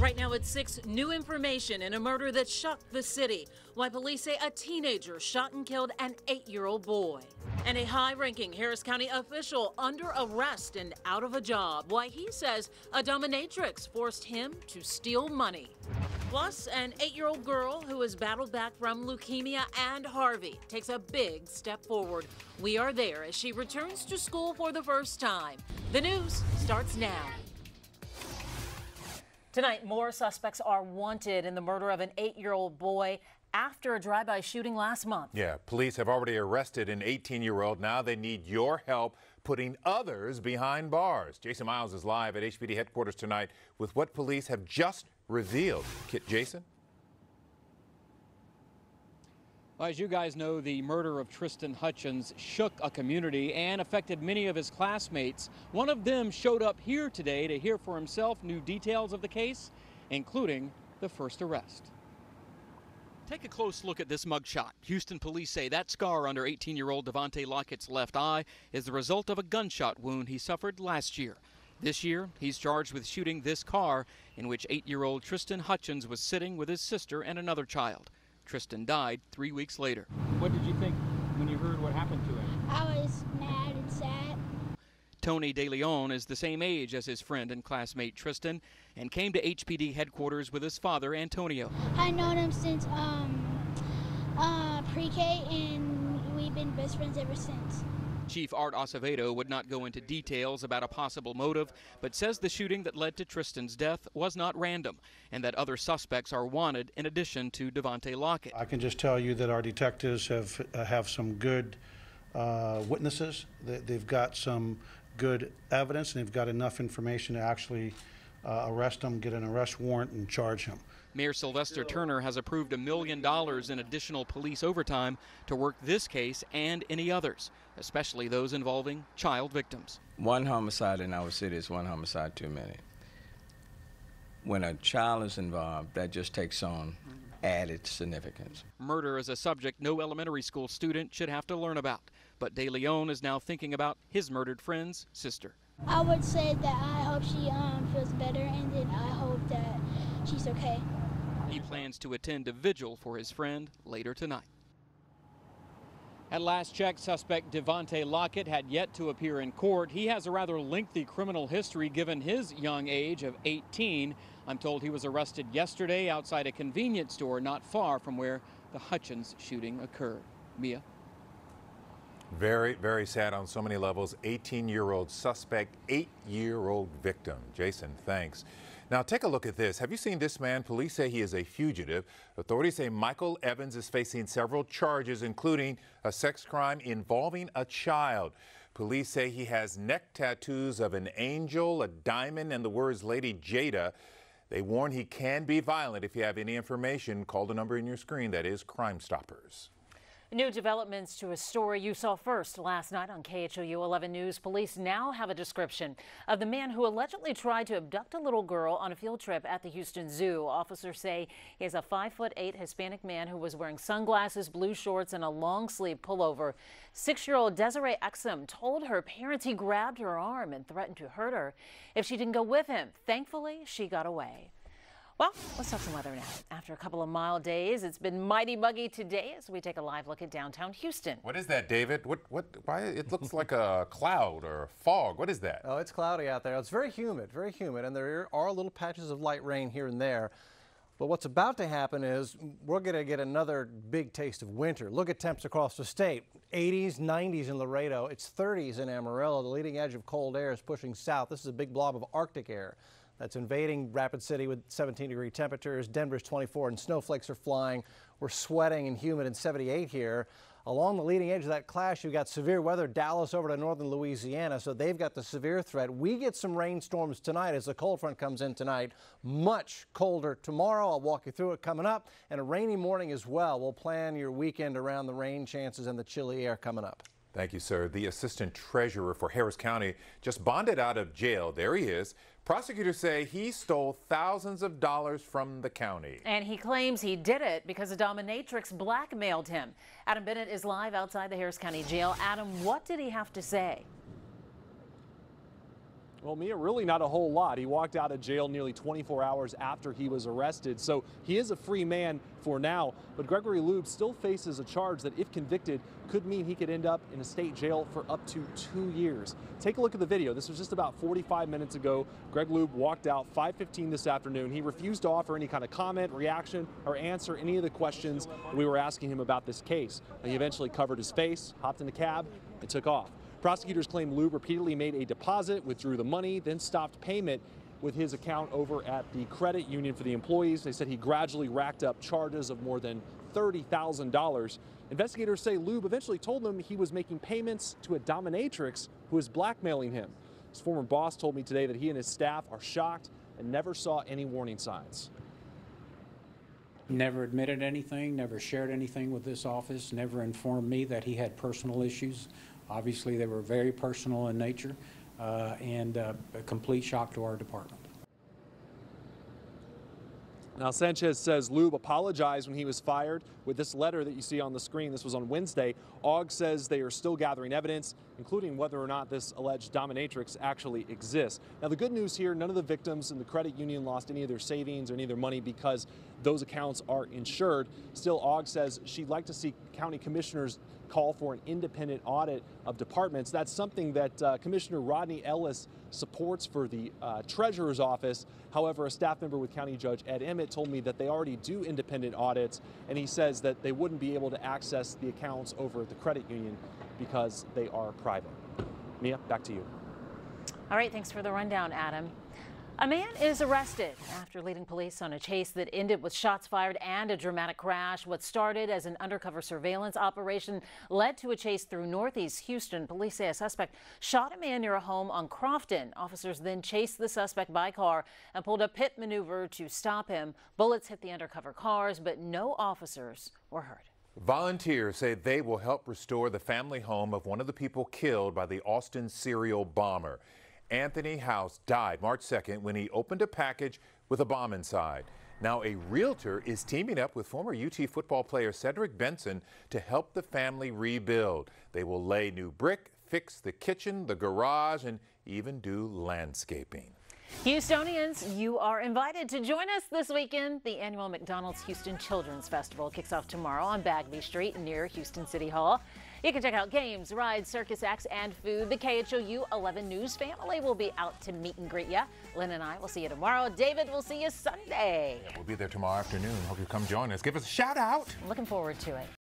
Right now at 6, new information in a murder that shocked the city. Why police say a teenager shot and killed an 8-year-old boy. And a high-ranking Harris County official under arrest and out of a job. Why he says a dominatrix forced him to steal money. Plus, an 8-year-old girl who has battled back from leukemia and Harvey takes a big step forward. We are there as she returns to school for the first time. The news starts now. Tonight, more suspects are wanted in the murder of an 8-year-old boy after a drive-by shooting last month. Yeah, police have already arrested an 18-year-old. Now they need your help putting others behind bars. Jason Miles is live at HPD headquarters tonight with what police have just revealed. Jason? Well, as you guys know, the murder of Tristan Hutchins shook a community and affected many of his classmates. One of them showed up here today to hear for himself new details of the case, including the first arrest. Take a close look at this mugshot. Houston police say that scar under 18-year-old Devontae Lockett's left eye is the result of a gunshot wound he suffered last year. This year, he's charged with shooting this car in which 8-year-old Tristan Hutchins was sitting with his sister and another child. Tristan died 3 weeks later. What did you think when you heard what happened to him? I was mad and sad. Tony De Leon is the same age as his friend and classmate Tristan and came to HPD headquarters with his father, Antonio. I've known him since pre-K, and we've been best friends ever since. Chief Art Acevedo would not go into details about a possible motive, but says the shooting that led to Tristan's death was not random and that other suspects are wanted in addition to Devontae Lockett. I can just tell you that our detectives have some good witnesses. They've got some good evidence, and they've got enough information to actually arrest him, get an arrest warrant, and charge him. Mayor Sylvester Turner has approved $1 million in additional police overtime to work this case and any others, especially those involving child victims. One homicide in our city is one homicide too many. When a child is involved, that just takes on added significance. Murder is a subject no elementary school student should have to learn about, but De Leon is now thinking about his murdered friend's sister. I would say that I hope she feels better, and then I hope that she's okay. He plans to attend a vigil for his friend later tonight. At last check, suspect Devontae Lockett had yet to appear in court. He has a rather lengthy criminal history given his young age of 18. I'm told he was arrested yesterday outside a convenience store not far from where the Hutchins shooting occurred. Mia? Very, very sad on so many levels. 18-year-old suspect, 8-year-old victim. Jason, thanks. Now take a look at this. Have you seen this man? Police say he is a fugitive. Authorities say Michael Evans is facing several charges, including a sex crime involving a child. Police say he has neck tattoos of an angel, a diamond, and the words Lady Jada. They warn he can be violent. If you have any information, call the number in your screen. That is Crime Stoppers. New developments to a story you saw first last night on KHOU 11 News. Police now have a description of the man who allegedly tried to abduct a little girl on a field trip at the Houston Zoo. Officers say he is a 5'8" Hispanic man who was wearing sunglasses, blue shorts, and a long-sleeve pullover. 6-year-old Desiree Exum told her parents he grabbed her arm and threatened to hurt her if she didn't go with him. Thankfully, she got away. Well, let's talk some weather now. After a couple of mild days, it's been mighty muggy today as we take a live look at downtown Houston. What is that, David? Why? It looks like a cloud or a fog. What is that? Oh, it's cloudy out there. It's very humid, and there are little patches of light rain here and there. But what's about to happen is we're going to get another big taste of winter. Look at temps across the state. 80s, 90s in Laredo. It's 30s in Amarillo. The leading edge of cold air is pushing south. This is a big blob of Arctic air that's invading Rapid City with 17-degree temperatures. Denver's 24 and snowflakes are flying. We're sweating and humid and 78 here. Along the leading edge of that clash, you've got severe weather, Dallas over to northern Louisiana, so they've got the severe threat. We get some rainstorms tonight as the cold front comes in tonight. Much colder tomorrow. I'll walk you through it coming up, and a rainy morning as well. We'll plan your weekend around the rain chances and the chilly air coming up. Thank you, sir. The assistant treasurer for Harris County just bonded out of jail. There he is. Prosecutors say he stole thousands of dollars from the county. And he claims he did it because a dominatrix blackmailed him. Adam Bennett is live outside the Harris County jail. Adam, what did he have to say? Well, Mia, really not a whole lot. He walked out of jail nearly 24 hours after he was arrested, so he is a free man for now. But Gregory Lube still faces a charge that, if convicted, could mean he could end up in a state jail for up to 2 years. Take a look at the video. This was just about 45 minutes ago. Greg Lube walked out 5:15 this afternoon. He refused to offer any kind of comment, reaction, or answer any of the questions we were asking him about this case. And he eventually covered his face, hopped in a cab, and took off. Prosecutors claim Lube repeatedly made a deposit, withdrew the money, then stopped payment with his account over at the credit union for the employees. They said he gradually racked up charges of more than $30,000. Investigators say Lube eventually told them he was making payments to a dominatrix who was blackmailing him. His former boss told me today that he and his staff are shocked and never saw any warning signs. Never admitted anything, never shared anything with this office, never informed me that he had personal issues. Obviously, they were very personal in nature and a complete shock to our department. Now, Sanchez says Lube apologized when he was fired with this letter that you see on the screen. This was on Wednesday. Ogg says they are still gathering evidence, including whether or not this alleged dominatrix actually exists. Now, the good news here, none of the victims in the credit union lost any of their savings or any of their money because those accounts are insured. Still, Ogg says she'd like to see county commissioners call for an independent audit of departments. That's something that Commissioner Rodney Ellis supports for the Treasurer's Office. However, a staff member with County Judge Ed Emmett told me that they already do independent audits, and he says that they wouldn't be able to access the accounts over at the credit union because they are private. Mia, back to you. All right, thanks for the rundown, Adam. A man is arrested after leading police on a chase that ended with shots fired and a dramatic crash. What started as an undercover surveillance operation led to a chase through northeast Houston. Police say a suspect shot a man near a home on Crofton. Officers then chased the suspect by car and pulled a pit maneuver to stop him. Bullets hit the undercover cars, but no officers were hurt. Volunteers say they will help restore the family home of one of the people killed by the Austin serial bomber. Anthony House died March 2nd when he opened a package with a bomb inside. Now a realtor is teaming up with former UT football player Cedric Benson to help the family rebuild. They will lay new brick, fix the kitchen, the garage, and even do landscaping. Houstonians, you are invited to join us this weekend. The annual McDonald's Houston Children's Festival kicks off tomorrow on Bagby Street near Houston City Hall. You can check out games, rides, circus acts, and food. The KHOU 11 News family will be out to meet and greet you. Lynn and I will see you tomorrow. David will see you Sunday. Yeah, we'll be there tomorrow afternoon. Hope you come join us. Give us a shout out. Looking forward to it.